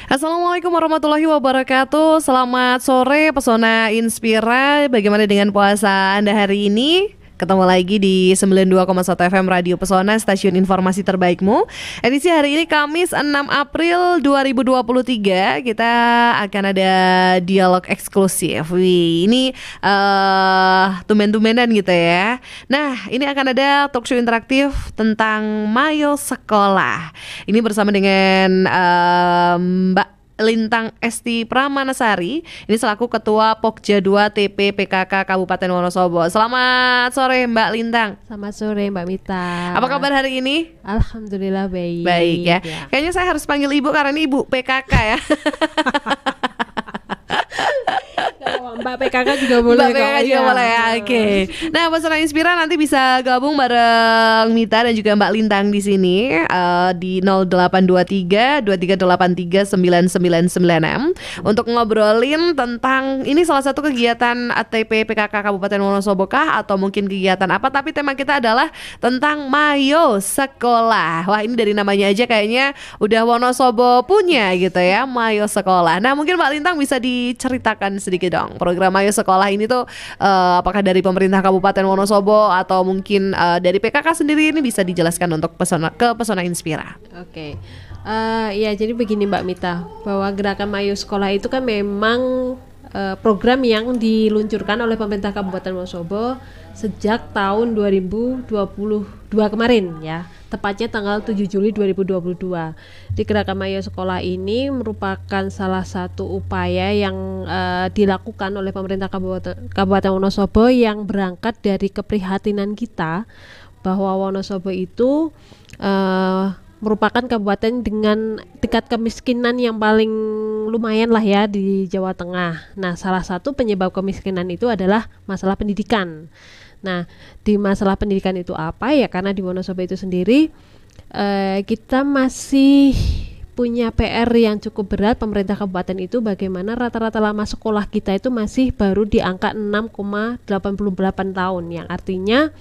Assalamualaikum warahmatullahi wabarakatuh. Selamat sore Pesona Inspira. Bagaimana dengan puasa Anda hari ini? Ketemu lagi di 92,1 FM Radio Pesona, stasiun informasi terbaikmu. Edisi hari ini Kamis 6 April 2023. Kita akan ada dialog eksklusif. Wih, ini tumben-tumbenan gitu ya. Nah, ini akan ada talk show interaktif tentang Mayo Sekolah. Ini bersama dengan Mbak Lintang Esti Pramanasari, ini selaku Ketua Pokja 2 TP PKK Kabupaten Wonosobo. Selamat sore Mbak Lintang. Selamat sore Mbak Mita. Apa kabar hari ini? Alhamdulillah baik. Baik ya. Kayaknya saya harus panggil Ibu karena ini Ibu PKK ya. Mbak PKK juga boleh. Mbak PKK juga boleh ya. Oke. Nah, Pesona Inspira nanti bisa gabung bareng Mita dan juga Mbak Lintang di sini di 0823 2383 9996 untuk ngobrolin tentang ini salah satu kegiatan ATP PKK Kabupaten Wonosobo kah atau mungkin kegiatan apa, tapi tema kita adalah tentang Mayo Sekolah. Wah, ini dari namanya aja kayaknya udah Wonosobo punya gitu ya, Mayo Sekolah. Nah, mungkin Mbak Lintang bisa diceritakan sedikit dong. Program Mayo Sekolah ini tuh apakah dari pemerintah Kabupaten Wonosobo atau mungkin dari PKK sendiri, ini bisa dijelaskan untuk Pesona Inspira. Oke. Ya jadi begini Mbak Mita, bahwa gerakan Mayo Sekolah itu kan memang program yang diluncurkan oleh pemerintah Kabupaten Wonosobo sejak tahun 2022 kemarin ya. Tepatnya tanggal 7 Juli 2022. Di Gerakan Mayo Sekolah ini merupakan salah satu upaya yang dilakukan oleh pemerintah Kabupaten Wonosobo yang berangkat dari keprihatinan kita bahwa Wonosobo itu merupakan kabupaten dengan tingkat kemiskinan yang paling lumayan lah ya di Jawa Tengah. Nah, salah satu penyebab kemiskinan itu adalah masalah pendidikan. Nah, di masalah pendidikan itu apa ya? Karena di Wonosobo itu sendiri kita masih punya PR yang cukup berat. Pemerintah kabupaten itu bagaimana rata-rata lama sekolah kita itu masih baru di angka 6,88 tahun, yang artinya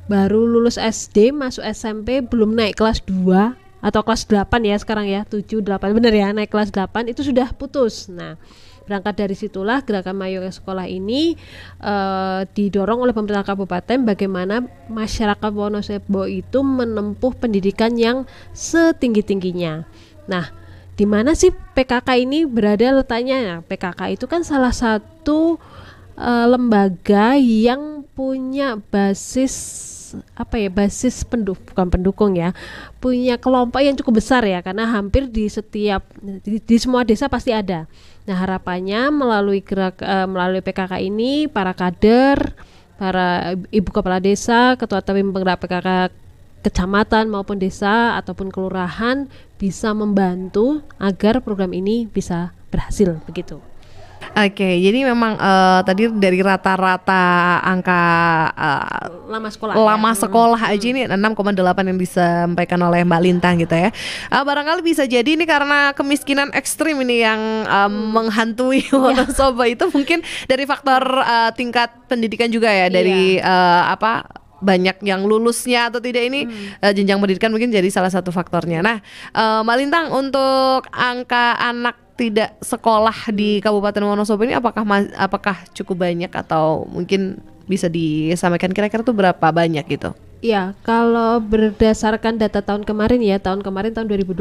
baru lulus SD, masuk SMP, belum naik kelas 2 atau kelas 8 ya sekarang ya, 7, 8, bener ya, naik kelas 8 itu sudah putus. Nah, berangkat dari situlah Gerakan Mayo Sekolah ini didorong oleh pemerintah kabupaten bagaimana masyarakat Wonosobo itu menempuh pendidikan yang setinggi-tingginya. Nah, di mana sih PKK ini berada letaknya? PKK itu kan salah satu lembaga yang punya basis bukan pendukung ya, punya kelompok yang cukup besar ya, karena hampir di semua desa pasti ada. Nah, harapannya melalui PKK ini para kader, para ibu kepala desa, ketua tim penggerak PKK kecamatan maupun desa ataupun kelurahan bisa membantu agar program ini bisa berhasil begitu. Oke, jadi memang tadi dari rata-rata angka lama sekolah aja ini 6,8 yang disampaikan oleh Mbak Lintang gitu ya. Barangkali bisa jadi ini karena kemiskinan ekstrim ini yang menghantui Wonosobo itu, mungkin dari faktor tingkat pendidikan juga ya, dari banyak yang lulusnya atau tidak ini, jenjang pendidikan mungkin jadi salah satu faktornya. Nah, Mbak Lintang, untuk angka anak tidak sekolah di Kabupaten Wonosobo ini apakah cukup banyak atau mungkin bisa disampaikan kira-kira tuh berapa banyak gitu? Ya, kalau berdasarkan data tahun kemarin ya, tahun 2022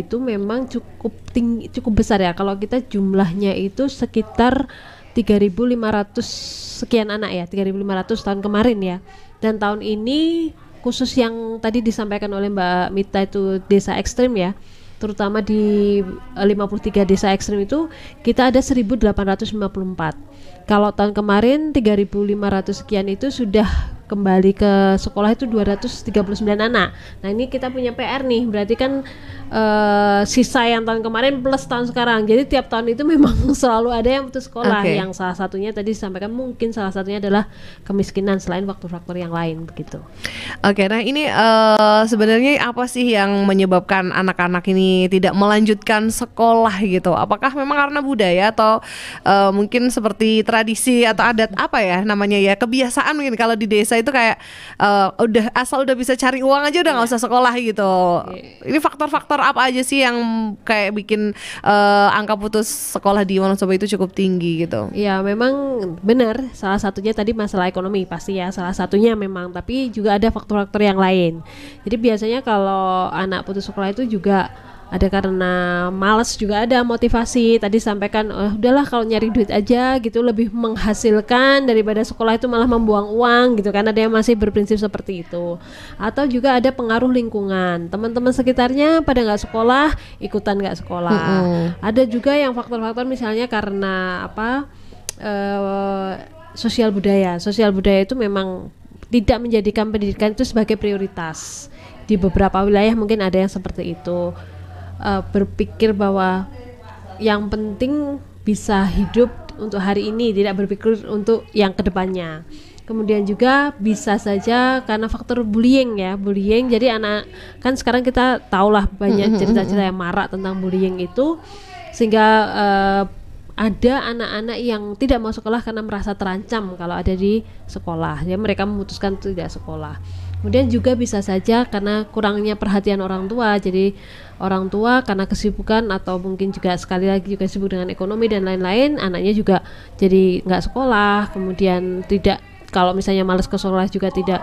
itu memang cukup tinggi, cukup besar ya. Kalau kita jumlahnya itu sekitar 3.500 sekian anak ya, 3.500 tahun kemarin ya. Dan tahun ini khusus yang tadi disampaikan oleh Mbak Mita itu desa ekstrim ya, terutama di 53 desa ekstrim itu kita ada 1.854. Kalau tahun kemarin 3.500 sekian itu sudah kembali ke sekolah itu 239 anak. Nah, ini kita punya PR nih, berarti kan sisa yang tahun kemarin plus tahun sekarang. Jadi tiap tahun itu memang selalu ada yang putus sekolah. Yang salah satunya tadi disampaikan mungkin salah satunya adalah kemiskinan selain faktor-faktor yang lain begitu. Oke, nah ini sebenarnya apa sih yang menyebabkan anak-anak ini tidak melanjutkan sekolah gitu? Apakah memang karena budaya atau mungkin seperti tradisi atau adat apa ya namanya ya, kebiasaan mungkin kalau di desa itu kayak udah bisa cari uang aja udah nggak usah sekolah gitu. Ini faktor-faktor apa aja sih yang kayak bikin angka putus sekolah di Wonosobo itu cukup tinggi gitu? Ya memang benar, salah satunya tadi masalah ekonomi pasti ya, salah satunya memang, tapi juga ada faktor-faktor yang lain. Jadi biasanya kalau anak putus sekolah itu juga ada karena malas, juga ada motivasi. Tadi sampaikan, udahlah kalau nyari duit aja gitu lebih menghasilkan daripada sekolah itu malah membuang uang gitu kan. Ada yang masih berprinsip seperti itu. Atau juga ada pengaruh lingkungan, teman-teman sekitarnya pada nggak sekolah, ikutan nggak sekolah. Ada juga yang faktor-faktor misalnya karena apa, sosial budaya. Sosial budaya itu memang tidak menjadikan pendidikan itu sebagai prioritas. Di beberapa wilayah mungkin ada yang seperti itu. Berpikir bahwa yang penting bisa hidup untuk hari ini, tidak berpikir untuk yang kedepannya. Kemudian juga bisa saja karena faktor bullying ya, bullying. Jadi anak kan sekarang kita tahulah banyak cerita-cerita yang marak tentang bullying itu, sehingga ada anak-anak yang tidak mau sekolah karena merasa terancam kalau ada di sekolah. Ya mereka memutuskan tidak sekolah. Kemudian juga bisa saja karena kurangnya perhatian orang tua. Jadi orang tua karena kesibukan atau mungkin juga sekali lagi juga sibuk dengan ekonomi dan lain-lain, anaknya juga jadi nggak sekolah. Kemudian tidak, kalau misalnya malas ke sekolah juga tidak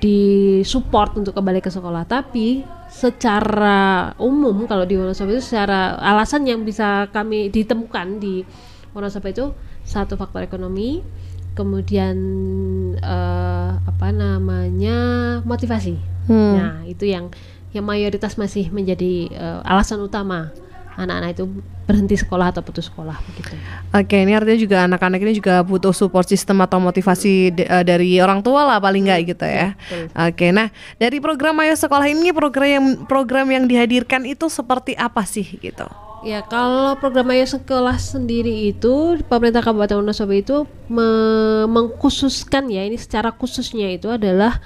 disupport untuk kembali ke sekolah. Tapi secara umum kalau di Wonosobo itu secara alasan yang bisa kami ditemukan di Wonosobo itu, satu faktor ekonomi, kemudian motivasi. Nah itu yang mayoritas masih menjadi alasan utama anak-anak itu berhenti sekolah atau putus sekolah begitu. Oke, ini artinya juga anak-anak ini juga butuh support system atau motivasi dari orang tua lah paling nggak gitu ya. Oke, nah dari program Ayo Sekolah ini program yang dihadirkan itu seperti apa sih gitu? Ya kalau program Ayo Sekolah sendiri itu pemerintah Kabupaten Wonosobo itu mengkhususkan ya, ini secara khususnya itu adalah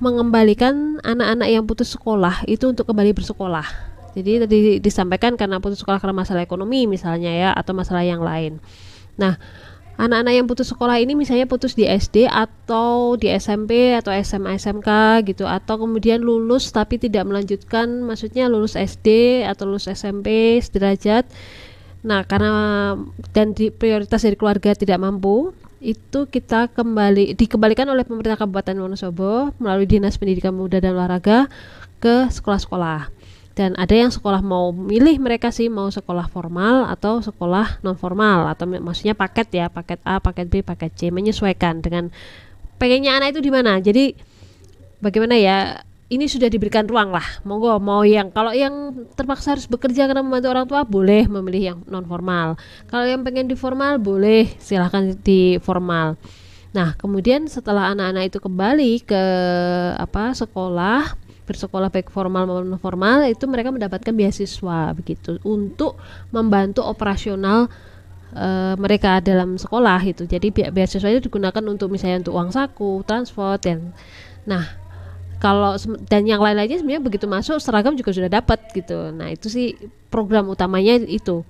mengembalikan anak-anak yang putus sekolah itu untuk kembali bersekolah. Jadi tadi disampaikan karena putus sekolah karena masalah ekonomi misalnya ya, atau masalah yang lain. Nah anak-anak yang putus sekolah ini misalnya putus di SD atau di SMP atau SMA SMK gitu, atau kemudian lulus tapi tidak melanjutkan, maksudnya lulus SD atau lulus SMP sederajat. Nah karena dan prioritas dari keluarga tidak mampu, itu kita dikembalikan oleh pemerintah Kabupaten Wonosobo melalui Dinas Pendidikan Pemuda dan Olahraga ke sekolah-sekolah. Dan ada yang sekolah mau milih mereka sih mau sekolah formal atau sekolah non formal, atau maksudnya paket ya, paket A, paket B, paket C, menyesuaikan dengan pengennya anak itu di mana. Jadi bagaimana ya, ini sudah diberikan ruang lah, monggo mau yang kalau yang terpaksa harus bekerja karena membantu orang tua boleh memilih yang non formal, kalau yang pengen di formal boleh silahkan di formal. Nah kemudian setelah anak-anak itu kembali ke sekolah, bersekolah baik formal maupun non formal, itu mereka mendapatkan beasiswa begitu untuk membantu operasional mereka dalam sekolah itu. Jadi beasiswa itu digunakan untuk misalnya untuk uang saku, transport, dan dan yang lain-lainnya sebenarnya begitu masuk seragam juga sudah dapat gitu. Nah itu sih program utamanya itu.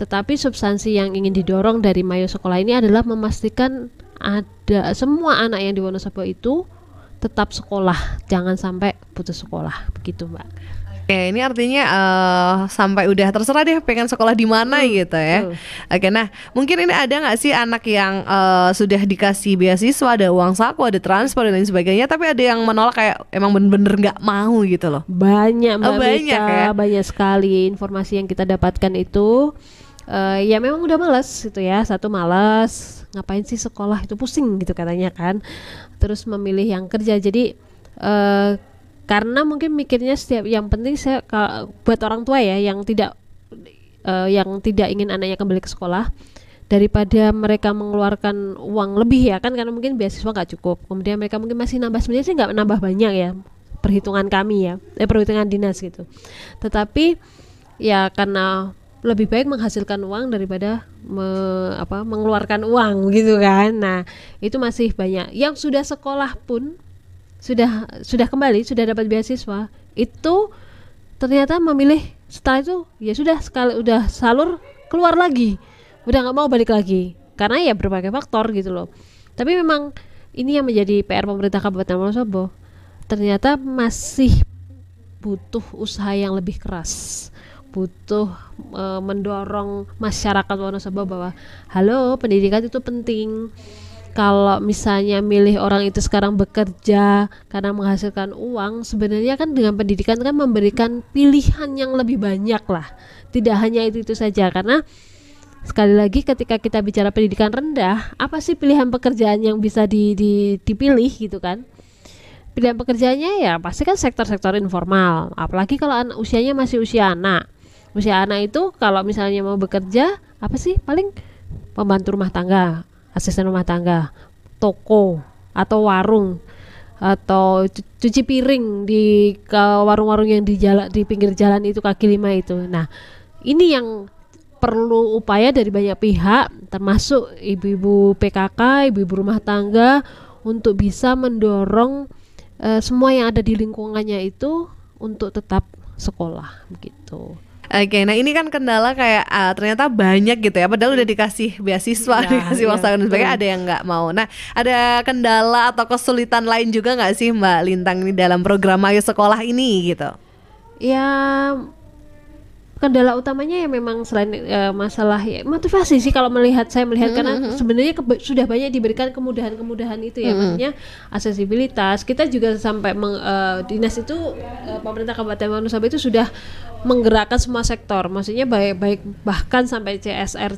Tetapi substansi yang ingin didorong dari Ayo Sekolah ini adalah memastikan ada semua anak yang di Wonosobo itu tetap sekolah, jangan sampai putus sekolah begitu Mbak. Oke, ini artinya sampai udah terserah deh pengen sekolah di mana gitu ya. Oke, nah mungkin ini ada nggak sih anak yang sudah dikasih beasiswa, ada uang saku, ada transport dan lain sebagainya, tapi ada yang menolak kayak emang bener-bener nggak mau gitu loh? Banyak Mbak banyak Mita, ya? Banyak sekali informasi yang kita dapatkan itu. Ya memang udah malas gitu ya, satu malas, ngapain sih sekolah itu pusing gitu katanya kan, terus memilih yang kerja. Jadi karena mungkin mikirnya yang penting saya buat orang tua ya yang tidak ingin anaknya kembali ke sekolah, daripada mereka mengeluarkan uang lebih ya kan, karena mungkin beasiswa nggak cukup, kemudian mereka mungkin masih nambah, sebenarnya sih nggak nambah banyak ya perhitungan kami ya, perhitungan dinas gitu, tetapi ya karena lebih baik menghasilkan uang daripada mengeluarkan uang gitu kan. Nah itu masih banyak yang sudah sekolah pun sudah kembali, sudah dapat beasiswa, itu ternyata memilih setelah itu ya sudah, sekali udah salur keluar lagi, udah nggak mau balik lagi karena ya berbagai faktor gitu loh. Tapi memang ini yang menjadi PR pemerintah Kabupaten Wonosobo, ternyata masih butuh usaha yang lebih keras, butuh mendorong masyarakat Wonosobo bahwa halo, pendidikan itu penting. Kalau misalnya milih orang itu sekarang bekerja karena menghasilkan uang, sebenarnya kan dengan pendidikan kan memberikan pilihan yang lebih banyak lah. Tidak hanya itu saja, karena sekali lagi ketika kita bicara pendidikan rendah, apa sih pilihan pekerjaan yang bisa dipilih gitu kan? Pilihan pekerjaannya ya pasti kan sektor-sektor informal, apalagi kalau usianya masih usia anak. Usia anak itu kalau misalnya mau bekerja, apa sih? Paling pembantu rumah tangga, asisten rumah tangga, toko atau warung, atau cuci piring di warung-warung yang di pinggir jalan itu, kaki lima itu. Nah, ini yang perlu upaya dari banyak pihak, termasuk ibu-ibu PKK, ibu-ibu rumah tangga, untuk bisa mendorong semua yang ada di lingkungannya itu untuk tetap sekolah begitu. Oke, nah ini kan kendala kayak ternyata banyak gitu ya, padahal udah dikasih beasiswa, dikasih uang saku dan sebagainya, ada yang nggak mau. Nah, ada kendala atau kesulitan lain juga nggak sih Mbak Lintang ini dalam program Ayo Sekolah ini gitu? Ya, kendala utamanya ya memang selain masalah ya motivasi sih, kalau saya melihat karena sebenarnya sudah banyak diberikan kemudahan-kemudahan itu ya, maksudnya aksesibilitas. Kita juga sampai dinas itu pemerintah Kabupaten Wonosobo itu sudah menggerakkan semua sektor, maksudnya baik bahkan sampai CSR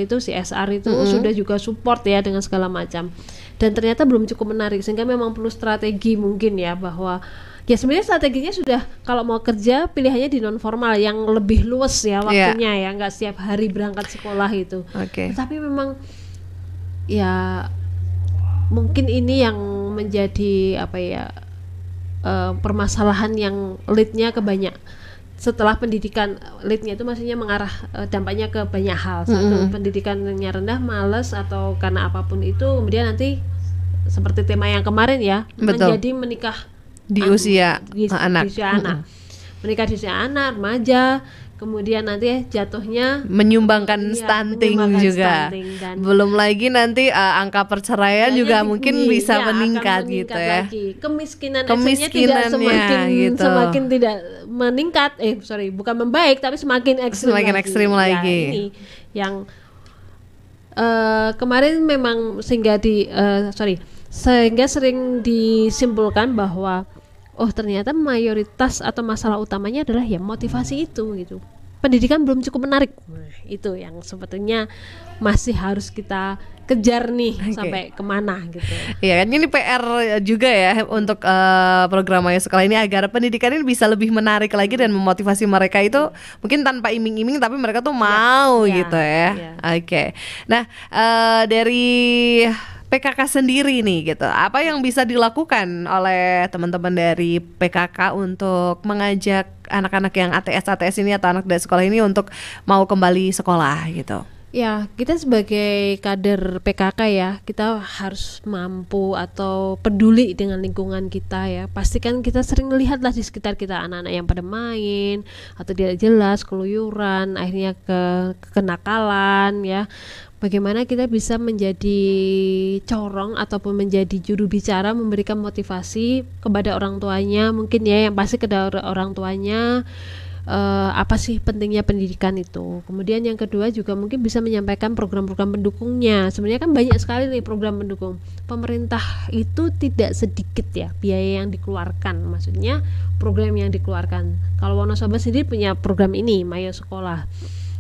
itu CSR itu sudah juga support ya dengan segala macam, dan ternyata belum cukup menarik, sehingga memang perlu strategi mungkin ya, bahwa ya sebenarnya strateginya sudah, kalau mau kerja pilihannya di non formal yang lebih luas ya waktunya, ya nggak setiap hari berangkat sekolah itu. Tapi memang ya mungkin ini yang menjadi apa ya, permasalahan yang leadnya ke banyak. Setelah pendidikan, leadnya itu maksudnya mengarah dampaknya ke banyak hal. Satu, pendidikannya rendah, malas atau karena apapun itu, kemudian nanti seperti tema yang kemarin ya, menjadi menikah di usia anak. Menikah di usia anak, remaja, kemudian nanti jatuhnya menyumbangkan stunting juga. Dan belum lagi nanti angka perceraian juga mungkin bisa meningkat gitu ya. Kemiskinannya tidak semakin tidak meningkat, bukan membaik, tapi semakin ekstrim lagi. Ini yang kemarin memang sehingga sering disimpulkan bahwa ternyata mayoritas atau masalah utamanya adalah ya motivasi itu gitu. Pendidikan belum cukup menarik. Itu yang sebetulnya masih harus kita kejar nih, sampai kemana gitu. Iya kan, ini PR juga ya untuk program Ayo Sekolah ini, agar pendidikan ini bisa lebih menarik lagi dan memotivasi mereka itu mungkin tanpa iming-iming, tapi mereka tuh mau gitu ya. Nah, dari PKK sendiri nih gitu, apa yang bisa dilakukan oleh teman-teman dari PKK untuk mengajak anak-anak yang ATS ini atau anak dari sekolah ini untuk mau kembali sekolah gitu? Ya, kita sebagai kader PKK ya, kita harus mampu atau peduli dengan lingkungan kita ya. Pastikan kita sering melihat lah di sekitar kita anak-anak yang pada main atau tidak jelas, keluyuran, akhirnya kenakalan ya. Bagaimana kita bisa menjadi corong ataupun menjadi juru bicara, memberikan motivasi kepada orang tuanya, mungkin ya, yang pasti kepada orang tuanya apa sih pentingnya pendidikan itu. Kemudian yang kedua juga mungkin bisa menyampaikan program-program pendukungnya. Sebenarnya kan banyak sekali nih program pendukung. Pemerintah itu tidak sedikit ya biaya yang dikeluarkan, maksudnya program yang dikeluarkan. Kalau Wonosobo sendiri punya program ini, Ayo Sekolah.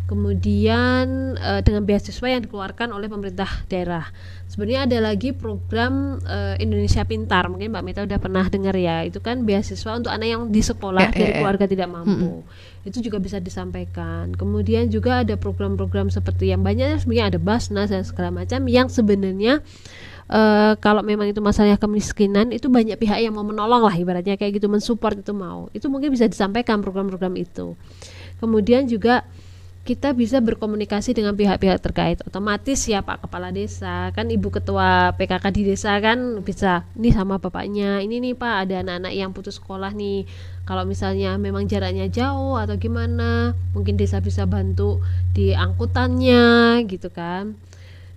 Kemudian dengan beasiswa yang dikeluarkan oleh pemerintah daerah. Sebenarnya ada lagi program Indonesia Pintar, mungkin Mbak Mita udah pernah dengar ya. Itu kan beasiswa untuk anak yang di sekolah dari keluarga tidak mampu. Itu juga bisa disampaikan. Kemudian juga ada program-program seperti yang banyak, sebenarnya ada Basnas dan segala macam, yang sebenarnya kalau memang itu masalah kemiskinan, itu banyak pihak yang mau menolong lah, ibaratnya kayak gitu, mensupport itu mau. Itu mungkin bisa disampaikan program-program itu. Kemudian juga kita bisa berkomunikasi dengan pihak-pihak terkait. Otomatis ya Pak Kepala Desa, kan Ibu Ketua PKK di desa kan bisa nih sama bapaknya, ini nih Pak ada anak-anak yang putus sekolah nih, kalau misalnya memang jaraknya jauh atau gimana, mungkin desa bisa bantu di angkutannya gitu kan.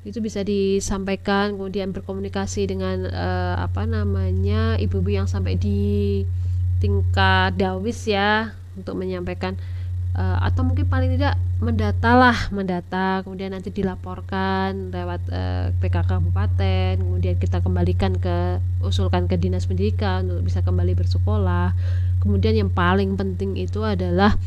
Itu bisa disampaikan, kemudian berkomunikasi dengan ibu-ibu yang sampai di tingkat dawis ya untuk menyampaikan atau mungkin paling tidak mendata, kemudian nanti dilaporkan lewat PKK kabupaten, kemudian kita usulkan ke dinas pendidikan untuk bisa kembali bersekolah. Kemudian yang paling penting itu adalah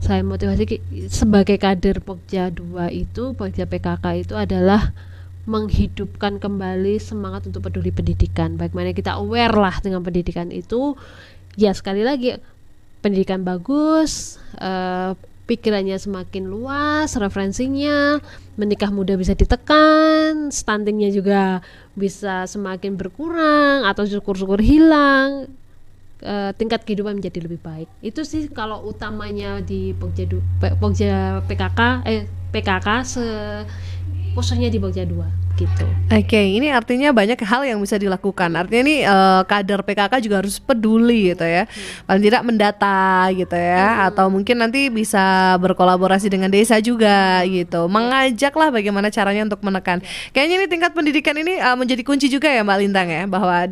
saya motivasi sebagai kader Pokja 2 itu, Pokja PKK itu adalah menghidupkan kembali semangat untuk peduli pendidikan. Bagaimana kita aware lah dengan pendidikan itu. Ya sekali lagi, pendidikan bagus, pikirannya semakin luas, referensinya, menikah muda bisa ditekan, stuntingnya juga bisa semakin berkurang atau syukur-syukur hilang, tingkat kehidupan menjadi lebih baik. Itu sih kalau utamanya di Pokja PKK khususnya di Pokja 2 gitu. Oke, ini artinya banyak hal yang bisa dilakukan. Artinya ini kader PKK juga harus peduli gitu ya. Paling tidak mendata gitu ya, atau mungkin nanti bisa berkolaborasi dengan desa juga gitu. Mengajaklah bagaimana caranya untuk menekan. Kayaknya ini tingkat pendidikan ini menjadi kunci juga ya Mbak Lintang ya, bahwa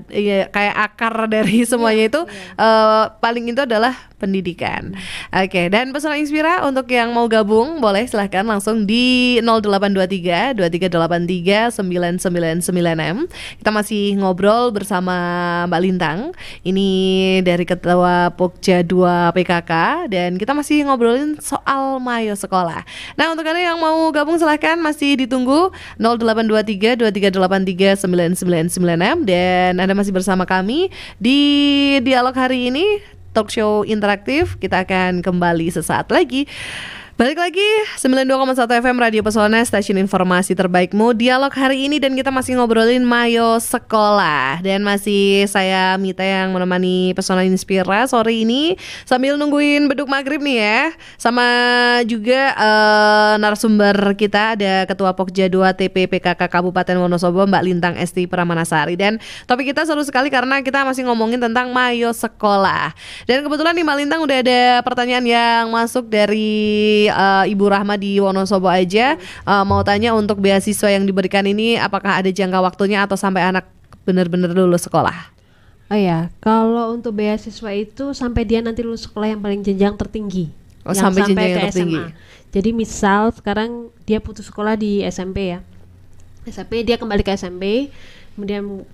kayak akar dari semuanya itu paling itu adalah pendidikan. Oke, dan pesan Inspira untuk yang mau gabung boleh silahkan langsung di 0823 2383 999M. Kita masih ngobrol bersama Mbak Lintang. Ini dari Ketua Pokja 2 PKK dan kita masih ngobrolin soal Mayo Sekolah. Nah, untuk Anda yang mau gabung silahkan masih ditunggu 0823 2383 999M dan Anda masih bersama kami di dialog hari ini. Talk show interaktif, kita akan kembali sesaat lagi. Balik lagi 92,1 FM Radio Pesona, stasiun informasi terbaikmu. Dialog hari ini dan kita masih ngobrolin Mayo Sekolah. Dan masih saya Mita yang menemani Pesona Inspira sore ini sambil nungguin beduk maghrib nih ya. Sama juga narasumber kita ada Ketua Pokja 2 TP PKK Kabupaten Wonosobo Mbak Lintang Esti Pramanasari. Dan topik kita seru sekali karena kita masih ngomongin tentang Mayo Sekolah. Dan kebetulan nih Mbak Lintang udah ada pertanyaan yang masuk dari Ibu Rahma di Wonosobo aja. Mau tanya untuk beasiswa yang diberikan ini apakah ada jangka waktunya atau sampai anak benar-benar lulus sekolah? Oh ya, kalau untuk beasiswa itu sampai dia nanti lulus sekolah yang paling jenjang tertinggi. Oh, sampai jenjang yang tertinggi. SMA. Jadi misal sekarang dia putus sekolah di SMP ya. SMP dia kembali ke SMP, kemudian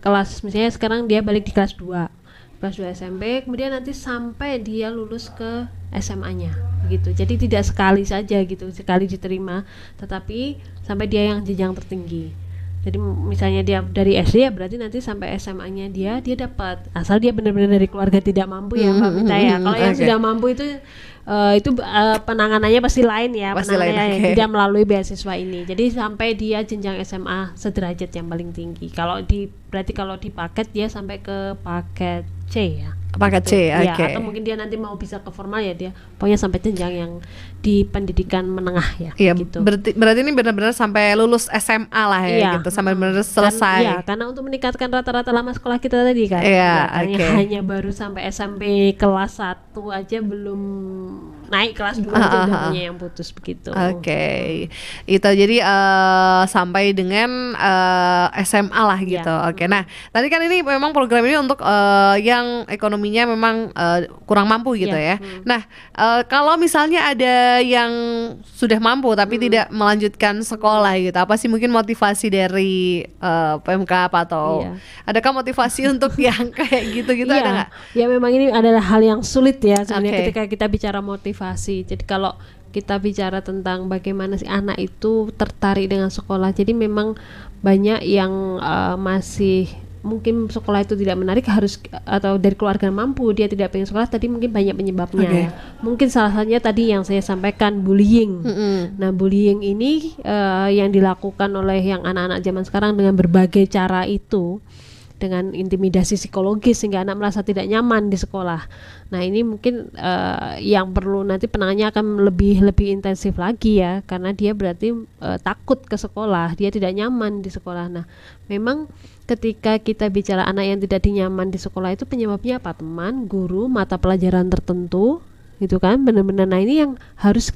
misalnya sekarang dia balik di kelas 2 SMP, kemudian nanti sampai dia lulus ke SMA-nya gitu. Jadi tidak sekali saja gitu, sekali diterima, tetapi sampai dia yang jenjang tertinggi. Jadi misalnya dia dari SD ya berarti nanti sampai SMA-nya dia dapat, asal dia benar-benar dari keluarga tidak mampu ya Mbak Mita ya. Kalau yang sudah mampu itu penanganannya pasti lain ya, penanganannya tidak melalui beasiswa ini. Jadi sampai dia jenjang SMA sederajat yang paling tinggi. Berarti kalau di paket dia sampai ke paket C ya. Paket C, ya, oke. Atau mungkin dia nanti mau bisa ke formal ya, dia pokoknya sampai jenjang yang di pendidikan menengah ya. Iya, gitu. berarti ini benar-benar sampai lulus SMA lah ya, gitu, sampai benar-benar selesai. Karena untuk meningkatkan rata-rata lama sekolah kita tadi kan. Iya, hanya baru sampai SMP kelas 1 aja belum naik kelas 2 aja udah punya yang putus begitu. Itu jadi sampai dengan SMA lah gitu. Nah, tadi kan ini memang program ini untuk yang ekonominya memang kurang mampu gitu ya. Nah, kalau misalnya ada yang sudah mampu tapi tidak melanjutkan sekolah gitu, apa sih mungkin motivasi dari Pemkab atau adakah motivasi untuk yang kayak gitu-gitu ada nggak? Ya memang ini adalah hal yang sulit ya sebenarnya ketika kita bicara motivasi. Jadi kalau kita bicara tentang bagaimana si anak itu tertarik dengan sekolah, jadi memang banyak yang masih mungkin sekolah itu tidak menarik, atau dari keluarga mampu dia tidak pengen sekolah, tadi mungkin banyak penyebabnya. Mungkin salah satunya tadi yang saya sampaikan, bullying. Nah, bullying ini yang dilakukan oleh yang anak-anak zaman sekarang dengan berbagai cara itu, dengan intimidasi psikologis sehingga anak merasa tidak nyaman di sekolah. Nah, ini mungkin yang perlu nanti penanganannya akan lebih intensif lagi ya, karena dia berarti takut ke sekolah, dia tidak nyaman di sekolah. Nah, memang ketika kita bicara anak yang tidak dinyaman di sekolah itu penyebabnya apa? Teman, guru, mata pelajaran tertentu, gitu kan, benar-benar. Nah, ini yang harus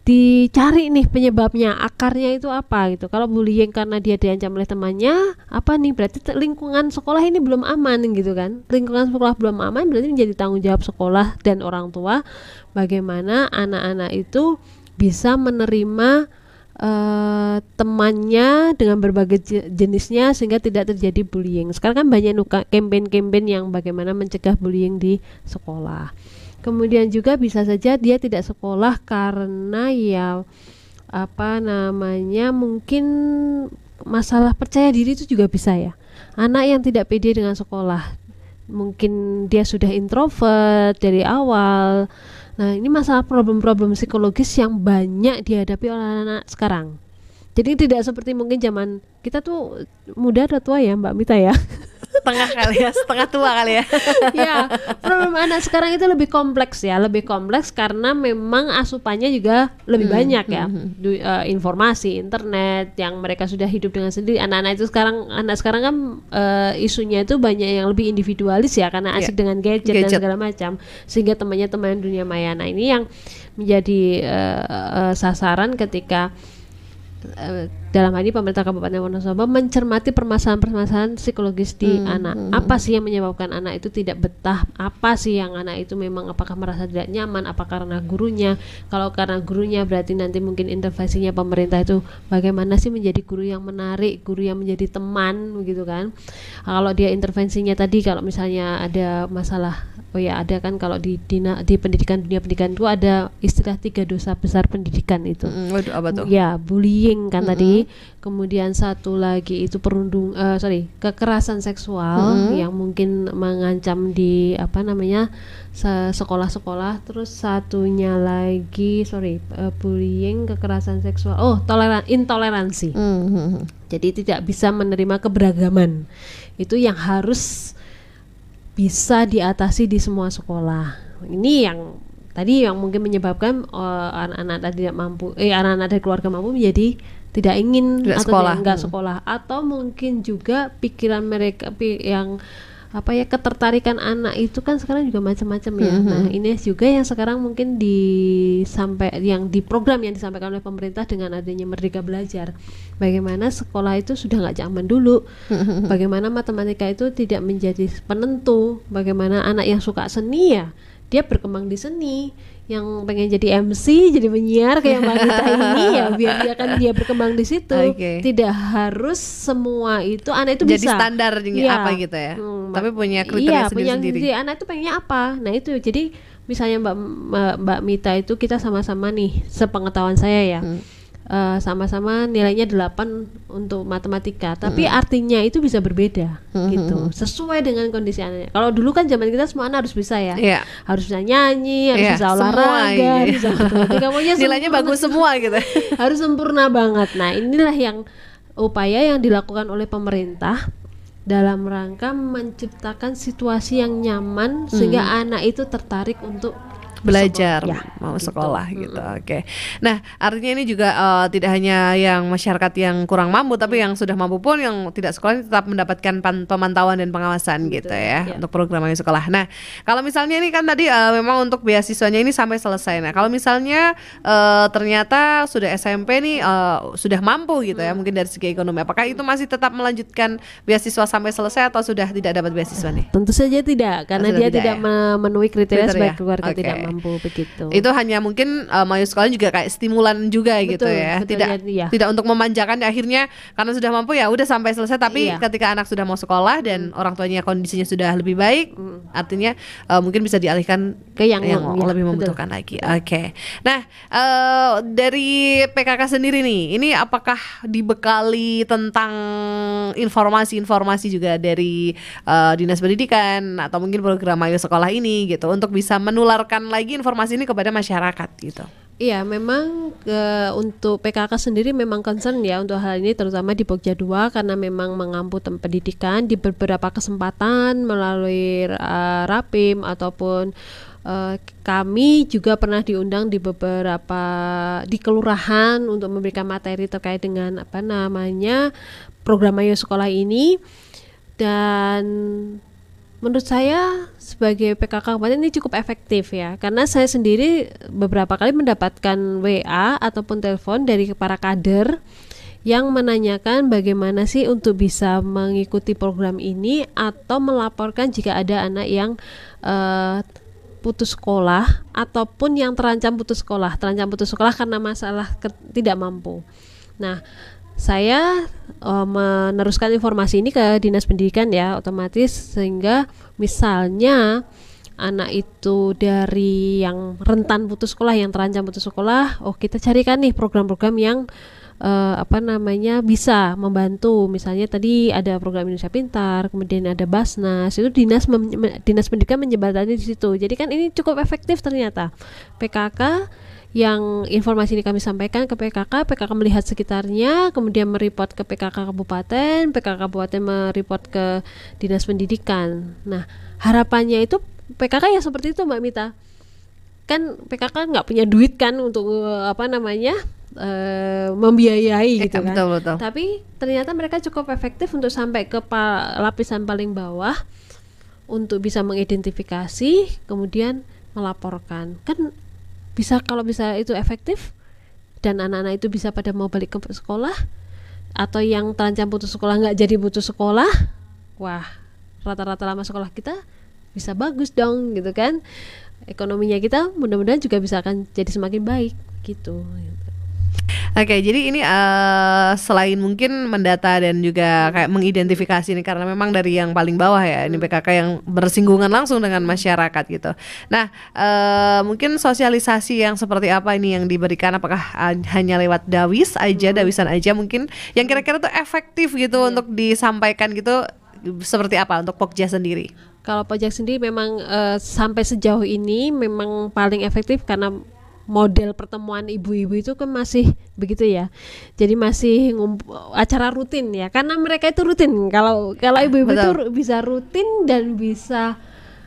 dicari nih penyebabnya, akarnya itu apa gitu. Kalau bullying karena dia diancam oleh temannya, apa nih, berarti lingkungan sekolah ini belum aman gitu kan. Lingkungan sekolah belum aman berarti menjadi tanggung jawab sekolah dan orang tua bagaimana anak-anak itu bisa menerima temannya dengan berbagai jenisnya sehingga tidak terjadi bullying. Sekarang kan banyak campaign-campaign yang bagaimana mencegah bullying di sekolah. Kemudian juga bisa saja dia tidak sekolah karena ya mungkin masalah percaya diri itu juga bisa ya. Anak yang tidak pede dengan sekolah, mungkin dia sudah introvert dari awal. Nah, ini masalah problem-problem psikologis yang banyak dihadapi oleh anak sekarang. Jadi tidak seperti mungkin zaman kita tuh muda atau tua ya Mbak Mita ya. Setengah kali ya, setengah tua kali ya. Ya, problem anak sekarang itu lebih kompleks karena memang asupannya juga lebih banyak ya. Informasi, internet yang mereka sudah hidup dengan sendiri. Anak sekarang kan isunya itu banyak yang lebih individualis ya, karena asik dengan gadget dan segala macam, sehingga temannya dunia maya. Nah, ini yang menjadi sasaran ketika dalam hal ini pemerintah Kabupaten Wonosobo mencermati permasalahan-permasalahan psikologis di anak. Apa sih yang menyebabkan anak itu tidak betah? Apa sih yang anak itu memang apakah merasa tidak nyaman? Apa karena gurunya? Kalau karena gurunya berarti nanti mungkin intervensinya pemerintah itu bagaimana sih menjadi guru yang menarik, guru yang menjadi teman begitu kan. Kalau dia intervensinya tadi kalau misalnya ada masalah, ada kan kalau di pendidikan, dunia pendidikan itu ada istilah 3 dosa besar pendidikan itu. Waduh, apa tuh? Ya, bullying kan tadi. Kemudian satu lagi itu kekerasan seksual yang mungkin mengancam di sekolah-sekolah. Terus satunya lagi bullying, kekerasan seksual, intoleransi. Jadi tidak bisa menerima keberagaman. Itu yang harus bisa diatasi di semua sekolah. Ini yang tadi yang mungkin menyebabkan anak-anak tidak mampu, anak-anak dari keluarga mampu menjadi tidak ingin enggak sekolah, atau mungkin juga pikiran mereka yang ketertarikan anak itu kan sekarang juga macam-macam ya. Nah, ini juga yang sekarang mungkin di program yang disampaikan oleh pemerintah dengan adanya Merdeka Belajar. Bagaimana sekolah itu sudah nggak zaman dulu. Bagaimana matematika itu tidak menjadi penentu. Bagaimana anak yang suka seni ya dia berkembang di seni, yang pengen jadi MC, jadi penyiar kayak Mbak Gita ini ya biar dia berkembang di situ. Tidak harus semua itu anak itu jadi bisa standar apa gitu ya. Tapi punya kriteria sendiri. Anak itu pengennya apa. Nah, itu jadi misalnya Mbak Mita itu kita sama-sama nih, sepengetahuan saya ya. Sama-sama nilainya 8 untuk matematika, tapi artinya itu bisa berbeda gitu, sesuai dengan kondisi anaknya. Kalau dulu kan zaman kita semua anak harus bisa ya, harus bisa nyanyi, harus bisa olahraga, harus bisa matematika, nilainya bagus semua gitu. Harus sempurna banget. Nah, inilah yang upaya yang dilakukan oleh pemerintah dalam rangka menciptakan situasi yang nyaman sehingga anak itu tertarik untuk belajar, mau sekolah gitu. Oke. Nah, artinya ini juga tidak hanya yang masyarakat yang kurang mampu, tapi yang sudah mampu pun yang tidak sekolah tetap mendapatkan pemantauan dan pengawasan gitu ya untuk program Ayo Sekolah. Nah, kalau misalnya ini kan tadi memang untuk beasiswanya ini sampai selesai. Nah, kalau misalnya ternyata sudah SMP nih sudah mampu gitu ya, mungkin dari segi ekonomi, apakah itu masih tetap melanjutkan beasiswa sampai selesai atau sudah tidak dapat beasiswa nih? Tentu saja tidak, karena dia tidak memenuhi kriteria sebagai keluarga tidak mampu begitu. Itu hanya mungkin Ayo Sekolah juga kayak stimulan juga gitu ya. Tidak untuk memanjakan akhirnya karena sudah mampu ya udah sampai selesai, tapi ketika anak sudah mau sekolah dan orang tuanya kondisinya sudah lebih baik, artinya mungkin bisa dialihkan ke yang lebih membutuhkan lagi. Oke. Nah, dari PKK sendiri nih, ini apakah dibekali tentang informasi-informasi juga dari Dinas Pendidikan atau mungkin program Ayo Sekolah ini gitu untuk bisa menularkan lagi informasi ini kepada masyarakat gitu? Iya, memang untuk PKK sendiri memang concern ya untuk hal ini, terutama di Pokja 2 karena memang mengampu pendidikan di beberapa kesempatan melalui Rapim ataupun kami juga pernah diundang di beberapa di kelurahan untuk memberikan materi terkait dengan program Ayo Sekolah ini. Dan Menurut saya sebagai PKK kabupaten ini cukup efektif ya, karena saya sendiri beberapa kali mendapatkan WA ataupun telepon dari para kader yang menanyakan bagaimana sih untuk bisa mengikuti program ini atau melaporkan jika ada anak yang putus sekolah ataupun yang terancam putus sekolah karena masalah tidak mampu. Nah, saya meneruskan informasi ini ke Dinas Pendidikan ya, otomatis, sehingga misalnya anak itu dari yang rentan putus sekolah, yang terancam putus sekolah, kita carikan nih program-program yang bisa membantu. Misalnya tadi ada program Indonesia Pintar, kemudian ada Basnas, itu Dinas Pendidikan menjembatani di situ. Jadi kan ini cukup efektif ternyata. PKK yang informasi ini kami sampaikan ke PKK melihat sekitarnya, kemudian mereport ke PKK Kabupaten mereport ke Dinas Pendidikan. Nah, harapannya itu PKK ya seperti itu Mbak Mita. Kan PKK nggak punya duit kan untuk membiayai gitu kan. Betul. Tapi ternyata mereka cukup efektif untuk sampai ke lapisan paling bawah untuk bisa mengidentifikasi, kemudian melaporkan. Kan kalau bisa itu efektif dan anak-anak itu bisa pada mau balik ke sekolah, atau yang terancam putus sekolah nggak jadi putus sekolah, wah, rata-rata lama sekolah kita bisa bagus dong gitu kan. Ekonominya kita mudah-mudahan juga bisa akan jadi semakin baik gitu. Oke, jadi ini selain mungkin mendata dan juga kayak mengidentifikasi ini, karena memang dari yang paling bawah ya, ini PKK yang bersinggungan langsung dengan masyarakat gitu. Nah, mungkin sosialisasi yang seperti apa ini yang diberikan? Apakah hanya lewat dawisan aja mungkin yang kira-kira tuh efektif gitu untuk disampaikan gitu, seperti apa untuk Pokja sendiri? Kalau Pokja sendiri memang sampai sejauh ini memang paling efektif karena model pertemuan ibu-ibu itu kan masih begitu ya. Jadi masih acara rutin ya. Karena mereka itu rutin. Kalau ibu-ibu itu bisa rutin dan bisa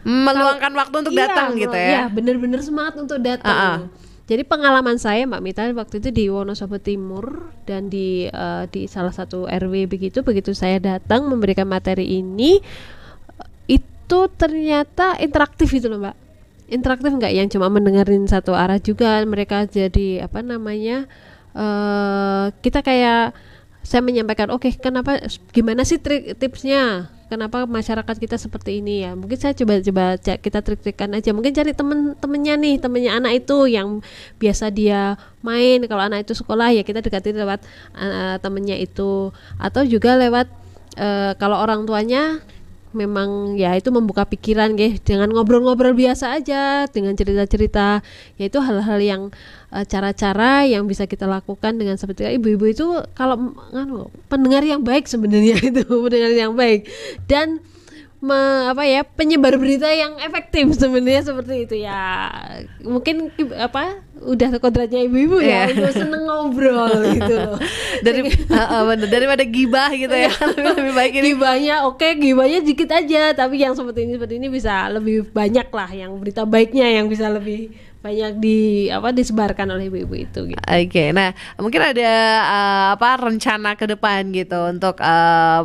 meluangkan waktu untuk datang gitu ya. Iya, benar-benar semangat untuk datang. Jadi pengalaman saya Mbak Mita waktu itu di Wonosobo Timur dan di salah satu RW begitu saya datang memberikan materi ini, itu ternyata interaktif gitu loh Mbak. Interaktif nggak yang cuma mendengarin satu arah juga, mereka jadi kita kayak saya menyampaikan gimana sih tipsnya, kenapa masyarakat kita seperti ini ya, mungkin saya coba kita trik-trikan aja, mungkin cari temennya anak itu yang biasa dia main, kalau anak itu sekolah ya kita dekati lewat temennya itu, atau juga lewat kalau orang tuanya memang ya itu membuka pikiran dengan ngobrol-ngobrol biasa aja, dengan cerita-cerita, yaitu hal-hal yang cara-cara yang bisa kita lakukan dengan seperti ibu-ibu itu. Kalau pendengar yang baik sebenarnya itu pendengar yang baik dan penyebar berita yang efektif sebenarnya seperti itu ya. Mungkin udah kodratnya ibu-ibu ya untuk seneng ngobrol gitu loh. Daripada gibah gitu ya. Lebih baik ini gibahnya dikit aja, tapi yang seperti ini bisa lebih banyak lah, yang berita baiknya yang bisa lebih banyak disebarkan oleh ibu-ibu itu gitu. Oke, nah mungkin ada rencana ke depan gitu untuk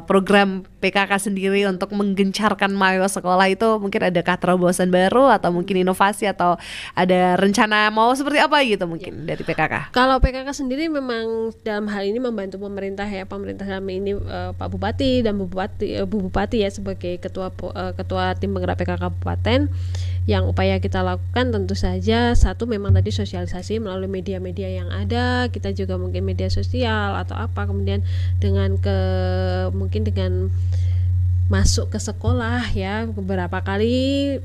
program PKK sendiri untuk menggencarkan mayo sekolah itu, mungkin adakah terobosan baru atau mungkin inovasi atau ada rencana mau seperti apa gitu mungkin dari PKK? Kalau PKK sendiri memang dalam hal ini membantu pemerintah dalam ini Pak Bupati dan Bu Bupati ya sebagai ketua tim penggerak PKK Kabupaten. Yang upaya kita lakukan tentu saja satu memang tadi sosialisasi melalui media-media yang ada, kita juga mungkin media sosial atau kemudian dengan masuk ke sekolah ya, beberapa kali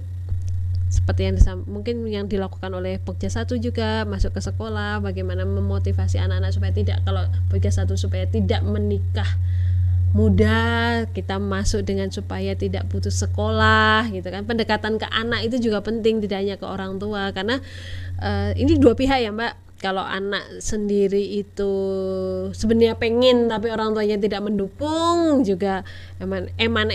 seperti yang dilakukan oleh Pokja 1 juga masuk ke sekolah, bagaimana memotivasi anak-anak supaya Pokja 1 supaya tidak menikah muda, kita masuk dengan supaya tidak putus sekolah gitu kan. Pendekatan ke anak itu juga penting, tidak hanya ke orang tua, karena ini dua pihak ya Mbak, kalau anak sendiri itu sebenarnya pengen tapi orang tuanya tidak mendukung juga eman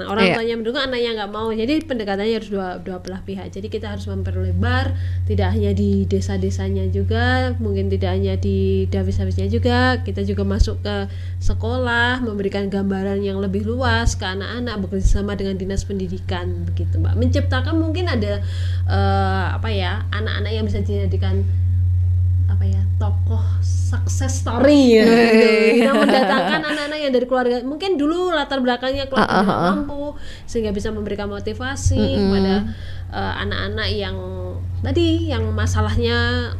orang tuanya mendukung anaknya nggak mau, jadi pendekatannya harus dua belah pihak. Jadi kita harus memperlebar, tidak hanya di desa-desanya juga, mungkin tidak hanya di davis-davisnya juga, kita juga masuk ke sekolah, memberikan gambaran yang lebih luas ke anak-anak, bekerjasama dengan dinas pendidikan begitu Mbak, menciptakan mungkin ada anak-anak yang bisa dijadikan tokoh success story ya, yang mendatangkan anak-anak yang dari keluarga mungkin dulu latar belakangnya keluarga tidak mampu, sehingga bisa memberikan motivasi kepada anak-anak yang tadi yang masalahnya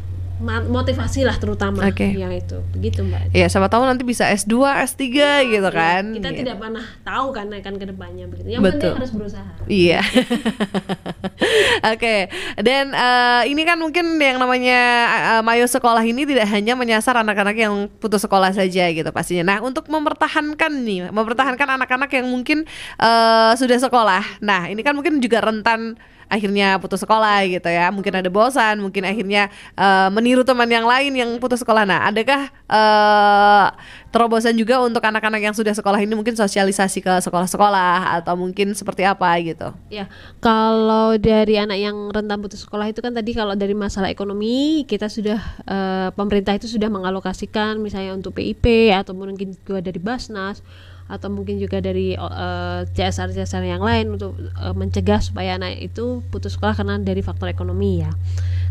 motivasi lah terutama yang itu begitu Mbak. Ya siapa tahu nanti bisa S2, S3 gitu kan. Kita tidak pernah tahu kan akan kedepannya begitu. Yang penting harus berusaha. Iya. Oke. Dan ini kan mungkin yang namanya Mayo Sekolah ini tidak hanya menyasar anak-anak yang putus sekolah saja gitu pastinya. Nah untuk mempertahankan anak-anak yang mungkin sudah sekolah. Nah ini kan mungkin juga rentan akhirnya putus sekolah gitu ya, mungkin ada bosan, mungkin akhirnya meniru teman yang lain yang putus sekolah. Nah adakah terobosan juga untuk anak-anak yang sudah sekolah ini, mungkin sosialisasi ke sekolah-sekolah atau mungkin seperti apa gitu? Ya, kalau dari anak yang rentan putus sekolah itu kan tadi kalau dari masalah ekonomi kita sudah pemerintah itu sudah mengalokasikan misalnya untuk PIP atau mungkin juga dari Basnas atau mungkin juga dari CSR yang lain untuk mencegah supaya anak itu putus sekolah karena dari faktor ekonomi ya.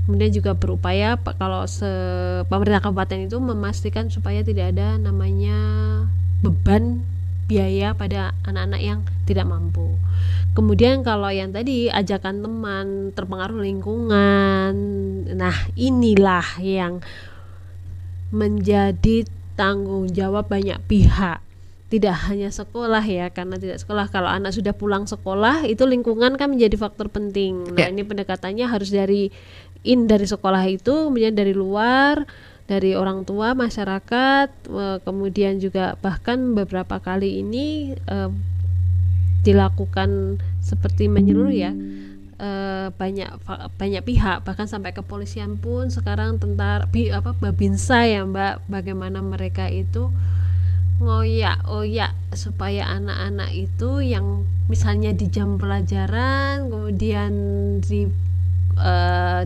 Kemudian juga berupaya kalau pemerintah kabupaten itu memastikan supaya tidak ada namanya beban biaya pada anak-anak yang tidak mampu. Kemudian kalau yang tadi ajakan teman, terpengaruh lingkungan, nah inilah yang menjadi tanggung jawab banyak pihak. Tidak hanya sekolah ya, karena tidak sekolah, kalau anak sudah pulang sekolah itu lingkungan kan menjadi faktor penting. Nah ini pendekatannya harus dari sekolah itu, kemudian dari luar, dari orang tua, masyarakat, kemudian juga bahkan beberapa kali ini dilakukan seperti menyeluruh ya, banyak pihak, bahkan sampai kepolisian pun sekarang, Babinsa ya Mbak, bagaimana mereka itu ngoyak supaya anak-anak itu yang misalnya di jam pelajaran kemudian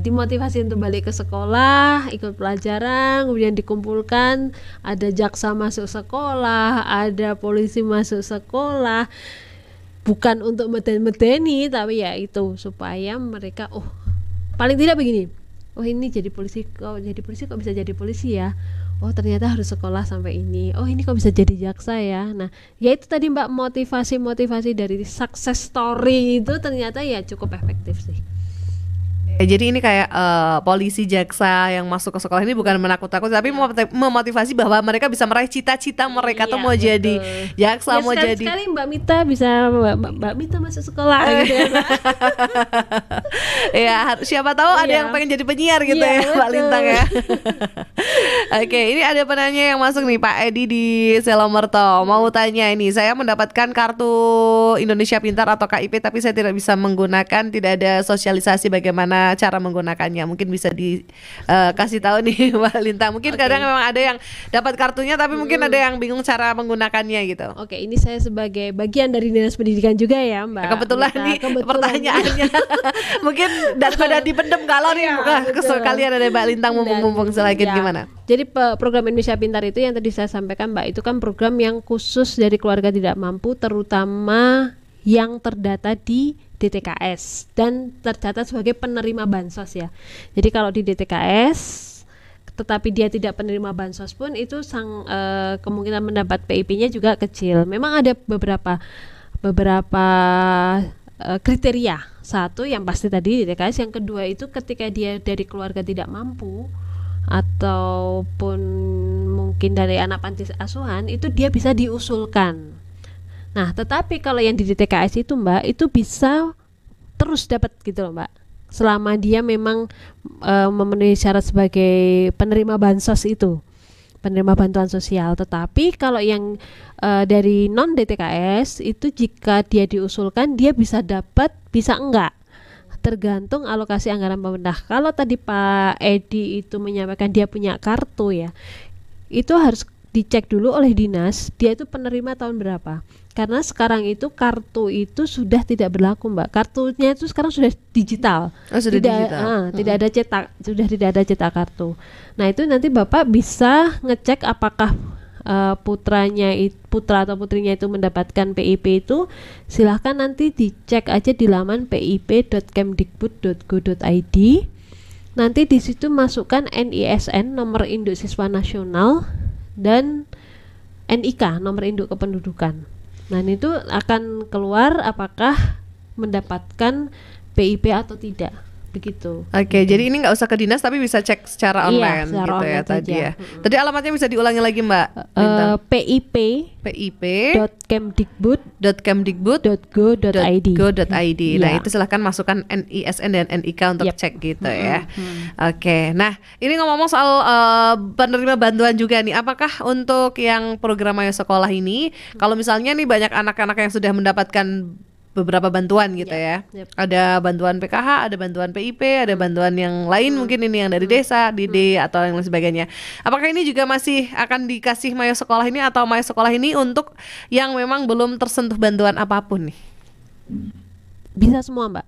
dimotivasi untuk balik ke sekolah, ikut pelajaran, kemudian dikumpulkan, ada jaksa masuk sekolah, ada polisi masuk sekolah, bukan untuk medeni tapi ya itu supaya mereka paling tidak begini, ini jadi polisi kok bisa jadi polisi ya, ternyata harus sekolah sampai ini, ini kok bisa jadi jaksa ya. Nah ya itu tadi Mbak, motivasi dari success story itu ternyata ya cukup efektif sih. Jadi ini kayak polisi, jaksa yang masuk ke sekolah ini bukan menakut-takuti tapi memotivasi bahwa mereka bisa meraih cita-cita mereka tuh mau jadi jaksa, mau jadi. Sekali Mbak Mita bisa Mbak Mita masuk sekolah gitu ya. Ya siapa tahu ada yang pengen jadi penyiar gitu ya Mbak Lintang ya. Oke, ini ada penanya yang masuk nih, Pak Edi di Selomerto. Mau tanya ini, saya mendapatkan kartu Indonesia Pintar atau KIP tapi saya tidak bisa menggunakan, tidak ada sosialisasi bagaimana cara menggunakannya. Mungkin bisa dikasih tahu nih Mbak Lintang. Mungkin kadang memang ada yang dapat kartunya tapi mungkin ada yang bingung cara menggunakannya gitu. Oke, ini saya sebagai bagian dari Dinas Pendidikan juga ya Mbak. Kebetulan nih pertanyaannya. Mungkin daripada dipendem kalau nih sekalian ada Mbak Lintang mumpung selagi gimana. Jadi program Indonesia Pintar itu yang tadi saya sampaikan Mbak, itu kan program yang khusus dari keluarga tidak mampu, terutama yang terdata di DTKS dan tercatat sebagai penerima bansos ya. Jadi kalau di DTKS tetapi dia tidak penerima bansos pun itu kemungkinan mendapat PIP-nya juga kecil. Memang ada beberapa kriteria. Satu yang pasti tadi DTKS, yang kedua itu ketika dia dari keluarga tidak mampu ataupun mungkin dari anak panti asuhan, itu dia bisa diusulkan. Nah, tetapi kalau yang di DTKS itu Mbak, itu bisa terus dapat gitu loh Mbak, selama dia memang memenuhi syarat sebagai penerima bansos itu, penerima bantuan sosial. Tetapi kalau yang dari non DTKS itu jika dia diusulkan dia bisa dapat, bisa enggak. tergantung alokasi anggaran pemerintah. Kalau tadi Pak Edi itu menyampaikan dia punya kartu ya, itu harus dicek dulu oleh dinas, dia itu penerima tahun berapa. Karena sekarang itu kartu itu sudah tidak berlaku, Mbak. Kartunya itu sekarang sudah digital. Sudah digital. Tidak ada cetak, sudah tidak ada cetak kartu. Nah, itu nanti Bapak bisa ngecek apakah putra atau putrinya itu mendapatkan PIP itu, silahkan nanti dicek aja di laman pip.kemdikbud.go.id. Nanti di situ masukkan NISN, nomor induk siswa nasional, dan NIK, nomor induk kependudukan. Nah, itu akan keluar apakah mendapatkan PIP atau tidak. Begitu. Oke, jadi ini nggak usah ke dinas tapi bisa cek secara online secara gitu online ya tadi saja. ya. Tadi alamatnya bisa diulangi lagi Mbak. pip.kemdikbud.go.id. Nah, itu silahkan masukkan NISN dan NIK untuk cek gitu ya. Oke, nah ini ngomong-ngomong soal penerima bantuan juga nih. Apakah untuk yang program Ayo Sekolah ini, kalau misalnya nih banyak anak-anak yang sudah mendapatkan beberapa bantuan gitu ya. Ada bantuan PKH, ada bantuan PIP, ada bantuan yang lain mungkin ini yang dari desa, DD atau yang lain sebagainya. Apakah ini juga masih akan dikasih Mayo Sekolah ini atau Mayo Sekolah ini untuk yang memang belum tersentuh bantuan apapun nih? Bisa semua, Mbak.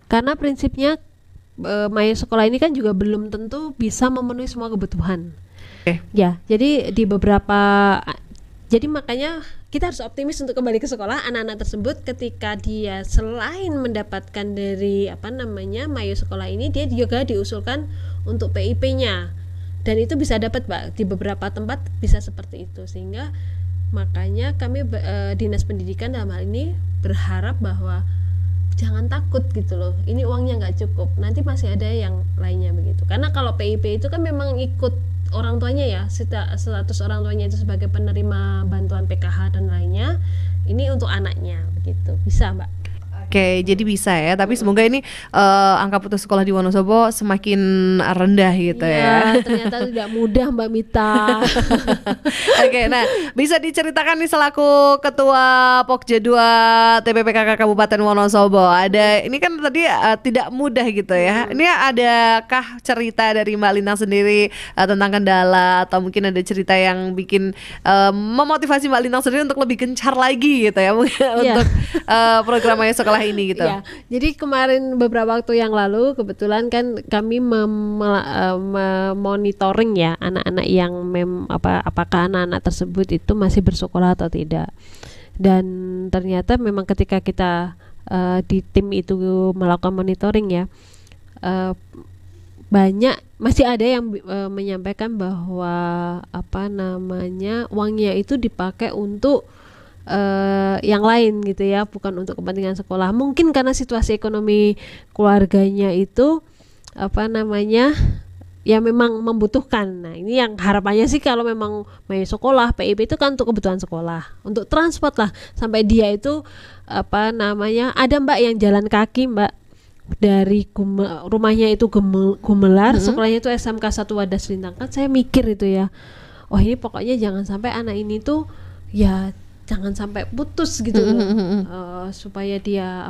Karena prinsipnya Mayo Sekolah ini kan juga belum tentu bisa memenuhi semua kebutuhan. Ya, jadi di beberapa, jadi makanya kita harus optimis untuk kembali ke sekolah. Anak-anak tersebut ketika dia selain mendapatkan dari Mayo Sekolah ini, dia juga diusulkan untuk PIP-nya, dan itu bisa dapat, Mbak, di beberapa tempat bisa seperti itu. Sehingga makanya kami Dinas Pendidikan dalam hal ini berharap bahwa jangan takut gitu loh, ini uangnya nggak cukup, nanti masih ada yang lainnya begitu. Karena kalau PIP itu kan memang ikut orang tuanya ya, status orang tuanya itu sebagai penerima bantuan PKH dan lainnya, ini untuk anaknya begitu. Bisa, Mbak. Oke, jadi bisa ya. Tapi semoga ini angka putus sekolah di Wonosobo semakin rendah gitu ya. Ternyata tidak mudah, Mbak Mita. Oke, nah bisa diceritakan nih selaku Ketua Pokja 2 TPPKK Kabupaten Wonosobo. Ada ini kan tadi tidak mudah gitu ya. Ini adakah cerita dari Mbak Lintang sendiri tentang kendala, atau mungkin ada cerita yang bikin memotivasi Mbak Lintang sendiri untuk lebih gencar lagi gitu ya untuk program Ayo Sekolah ini gitu. Ya, jadi kemarin beberapa waktu yang lalu kebetulan kan kami memonitoring ya anak-anak yang apakah anak-anak tersebut itu masih bersekolah atau tidak. Dan ternyata memang ketika kita di tim itu melakukan monitoring ya, banyak masih ada yang menyampaikan bahwa uangnya itu dipakai untuk yang lain gitu ya, bukan untuk kepentingan sekolah. Mungkin karena situasi ekonomi keluarganya itu ya memang membutuhkan. Nah, ini yang harapannya sih kalau memang Mayo Sekolah, PIP itu kan untuk kebutuhan sekolah, untuk transport lah, sampai dia itu ada Mbak yang jalan kaki, Mbak, dari rumahnya itu Gumelar, sekolahnya itu SMK 1 Wadas Lintang. Kan saya mikir itu ya, ini pokoknya jangan sampai anak ini tuh ya jangan sampai putus gitu supaya dia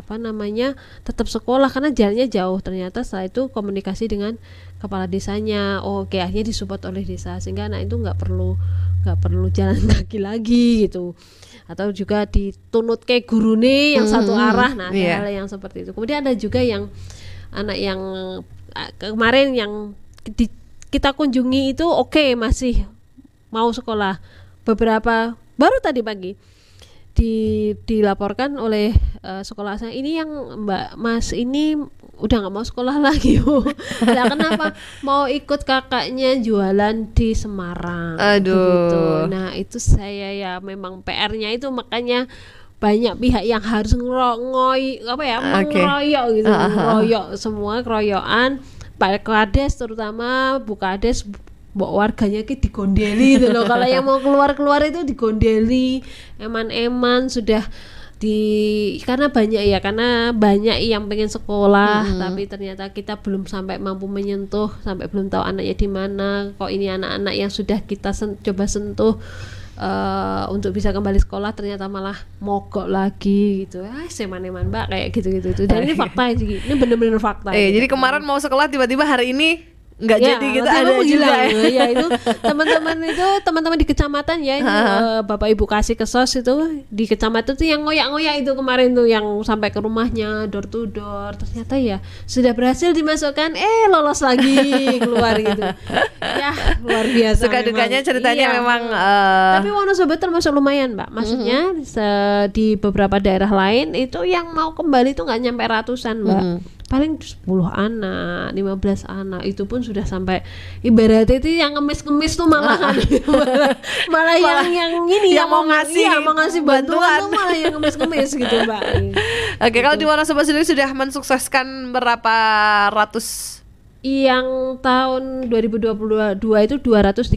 tetap sekolah, karena jalannya jauh. Ternyata setelah itu komunikasi dengan kepala desanya, oke, akhirnya disupport oleh desa sehingga anak itu nggak perlu jalan kaki lagi gitu, atau juga ditunut kayak gurune yang satu arah. Nah, hal yang seperti itu. Kemudian ada juga yang anak yang kemarin yang kita kunjungi itu masih mau sekolah, beberapa baru tadi pagi dilaporkan oleh sekolah saya, ini yang Mas ini udah nggak mau sekolah lagi, Bu. Nah, kenapa? Mau ikut kakaknya jualan di Semarang. Aduh. Begitu. Nah, itu saya ya memang PR-nya itu, makanya banyak pihak yang harus mengeroyok gitu, ngeroyok semua, keroyokan Pak Kades terutama, Bu Kades, warganya digondeli gitu loh. Kalau yang mau keluar itu digondeli, eman-eman sudah karena banyak yang pengen sekolah, tapi ternyata kita belum sampai mampu menyentuh, sampai belum tahu anaknya di mana. Kok ini anak-anak yang sudah kita coba sentuh untuk bisa kembali sekolah ternyata malah mogok lagi gitu. Seman-eman Mbak kayak gitu-gitu tuh. Dan ini fakta sih. Ini bener-bener fakta. Jadi kemarin mau sekolah tiba-tiba hari ini nggak ya, jadi gitu, ada juga ya itu teman-teman di kecamatan ya ini, Bapak Ibu kasih ke sos itu di kecamatan tuh yang ngoyak-ngoyak itu kemarin tuh yang sampai ke rumahnya door to door, ternyata ya sudah berhasil dimasukkan lolos lagi keluar gitu ya, luar biasa. Suka dukanya ceritanya memang tapi Wonosobo termasuk lumayan Mbak, maksudnya di beberapa daerah lain itu yang mau kembali tuh nggak nyampe ratusan Mbak. Paling 10 anak, 15 anak itu pun sudah sampai ibaratnya itu yang ngemis-ngemis tuh malahan malah yang ini yang mau ngasih bantuan tuh malah yang ngemis-ngemis gitu Mbak. Oke, kalau di Wonosobo sendiri sudah mensukseskan berapa ratus? Yang tahun 2022 itu 239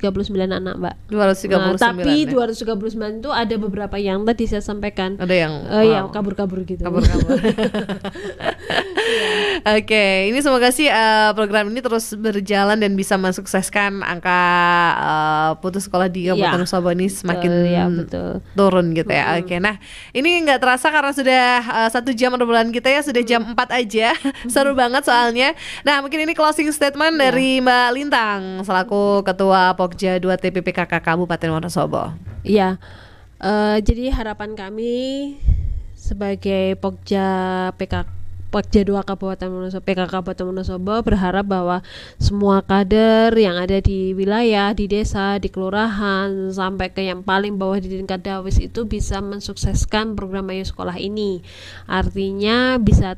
anak Mbak. 239. Tapi 239 itu ada beberapa yang tadi saya sampaikan. Ada yang yang kabur-kabur gitu. Kabur-kabur. Oke, ini semoga sih program ini terus berjalan dan bisa mensukseskan angka putus sekolah di Kabupaten Wonosobo ini semakin turun gitu ya. Oke, nah ini nggak terasa karena sudah 1 jam obrolan kita ya, sudah jam 4 aja. Seru banget soalnya. Nah mungkin ini closing statement dari Mbak Lintang selaku Ketua Pokja 2 TPPKK Kabupaten Wonosobo. Iya, jadi harapan kami sebagai Pokja Pokja 2 Kabupaten Wonosobo, PKK Kabupaten Wonosobo berharap bahwa semua kader yang ada di wilayah, di desa, di kelurahan sampai ke yang paling bawah di tingkat dawis itu bisa mensukseskan program Ayo Sekolah ini. Artinya bisa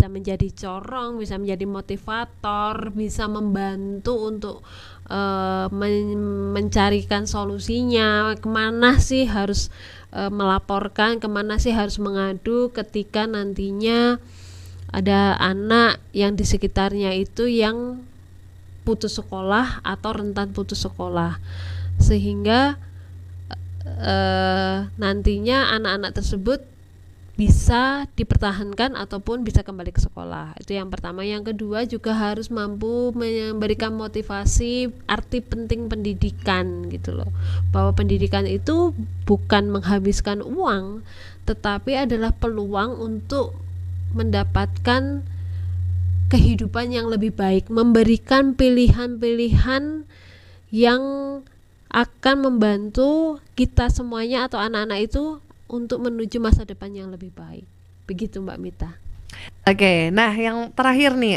menjadi corong, bisa menjadi motivator, bisa membantu untuk mencarikan solusinya, kemana sih harus melaporkan, kemana sih harus mengadu ketika nantinya ada anak yang di sekitarnya itu yang putus sekolah atau rentan putus sekolah, sehingga nantinya anak-anak tersebut bisa dipertahankan ataupun bisa kembali ke sekolah. Itu yang pertama. Yang kedua juga harus mampu memberikan motivasi arti penting pendidikan gitu loh, bahwa pendidikan itu bukan menghabiskan uang tetapi adalah peluang untuk mendapatkan kehidupan yang lebih baik, memberikan pilihan-pilihan yang akan membantu kita semuanya atau anak-anak itu untuk menuju masa depan yang lebih baik. Begitu Mbak Mita. Oke, nah yang terakhir nih,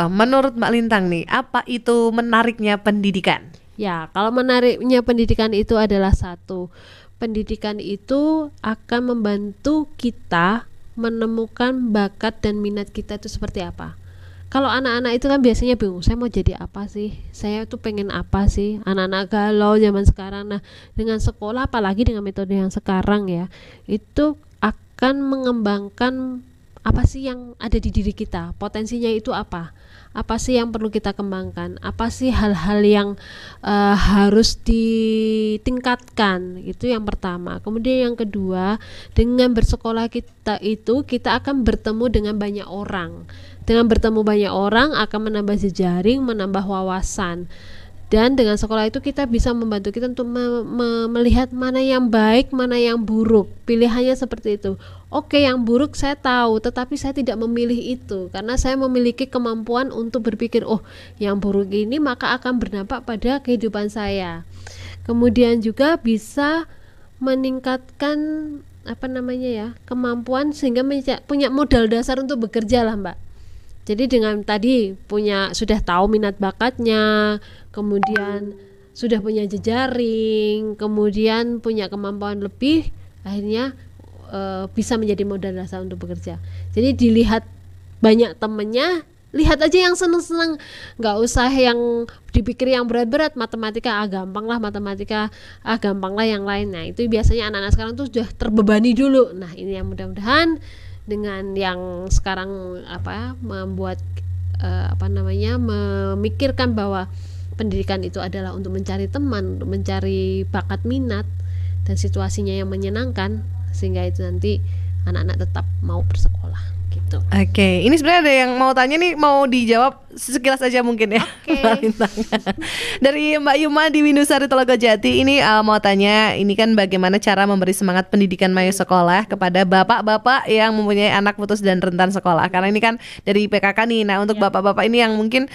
menurut Mbak Lintang nih, apa itu menariknya pendidikan? Ya, kalau menariknya pendidikan itu adalah satu, pendidikan itu akan membantu kita menemukan bakat dan minat kita itu seperti apa. Kalau anak-anak itu kan biasanya bingung, saya mau jadi apa sih, saya tuh pengen apa sih, anak-anak galau zaman sekarang. Nah dengan sekolah, apalagi dengan metode yang sekarang ya, itu akan mengembangkan apa sih yang ada di diri kita, potensinya itu apa sih yang perlu kita kembangkan, apa sih hal-hal yang harus ditingkatkan. Itu yang pertama. Kemudian yang kedua, dengan bersekolah kita akan bertemu dengan banyak orang. Dengan bertemu banyak orang akan menambah jejaring, menambah wawasan. Dan dengan sekolah itu kita bisa membantu kita untuk melihat mana yang baik, mana yang buruk. Pilihannya seperti itu. Oke, yang buruk saya tahu, tetapi saya tidak memilih itu karena saya memiliki kemampuan untuk berpikir, oh, yang buruk ini maka akan berdampak pada kehidupan saya. Kemudian juga bisa meningkatkan kemampuan sehingga punya modal dasar untuk bekerja lah, Mbak. Jadi dengan tadi sudah tahu minat bakatnya, kemudian sudah punya jejaring, kemudian punya kemampuan lebih, akhirnya bisa menjadi modal dasar untuk bekerja. Jadi dilihat banyak temennya, lihat aja yang seneng-seneng, nggak usah yang dipikir yang berat-berat. Matematika gampang lah, gampang lah yang lain. Nah itu biasanya anak-anak sekarang tuh sudah terbebani dulu. Nah ini yang mudah-mudahan dengan yang sekarang membuat memikirkan bahwa pendidikan itu adalah untuk mencari teman, untuk mencari bakat minat dan situasinya yang menyenangkan, sehingga itu nanti anak-anak tetap mau bersekolah gitu. Oke, ini sebenarnya ada yang mau tanya nih, mau dijawab sekilas aja mungkin ya. Oke. Mbak Lintang. Dari Mbak Yuma di Windusari Telogojati ini mau tanya, ini kan bagaimana cara memberi semangat pendidikan Mayu Sekolah kepada bapak-bapak yang mempunyai anak putus dan rentan sekolah. Karena ini kan dari PKK nih. Nah, untuk bapak-bapak ini yang mungkin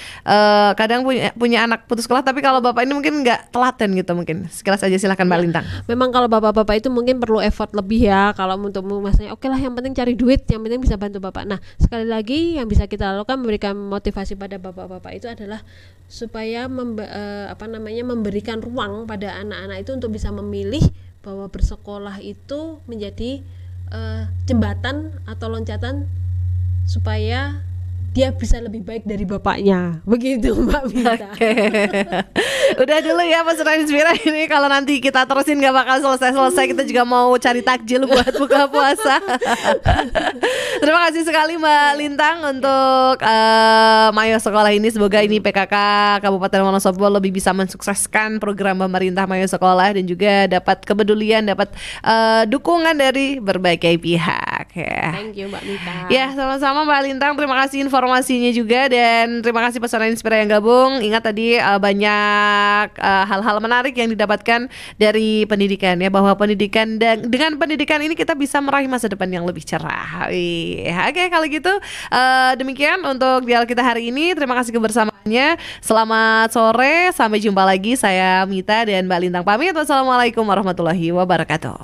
kadang punya anak putus sekolah, tapi kalau bapak ini mungkin nggak telaten gitu mungkin. Sekilas aja silahkan Mbak Lintang. Memang kalau bapak-bapak itu mungkin perlu effort lebih ya. Kalau untuk maksudnya oke lah, yang penting cari duit, yang penting bisa bantu bapak. Nah, sekali lagi yang bisa kita lakukan memberikan motivasi pada bapak-bapak itu adalah supaya memberikan ruang pada anak-anak itu untuk bisa memilih bahwa bersekolah itu menjadi jembatan atau loncatan supaya dia bisa lebih baik dari bapaknya. Begitu Mbak Mita. Udah dulu ya Pesona Inspira ini, kalau nanti kita terusin gak bakal selesai-selesai. Kita juga mau cari takjil buat buka puasa. Terima kasih sekali Mbak Lintang untuk Mayo Sekolah ini. Semoga ini PKK Kabupaten Wonosobo lebih bisa mensukseskan program pemerintah Mayo Sekolah dan juga dapat kepedulian, dapat dukungan dari berbagai pihak ya. Thank you Mbak Mita. Ya, sama-sama Mbak Lintang. Terima kasih informasinya juga, dan terima kasih Pesona Inspira yang gabung. Ingat tadi banyak hal-hal menarik yang didapatkan dari pendidikan ya, bahwa pendidikan dan dengan pendidikan ini kita bisa meraih masa depan yang lebih cerah. Oke, kalau gitu demikian untuk dialog kita hari ini. Terima kasih kebersamaannya. Selamat sore, sampai jumpa lagi. Saya Mita dan Mbak Lintang pamit. Wassalamualaikum warahmatullahi wabarakatuh.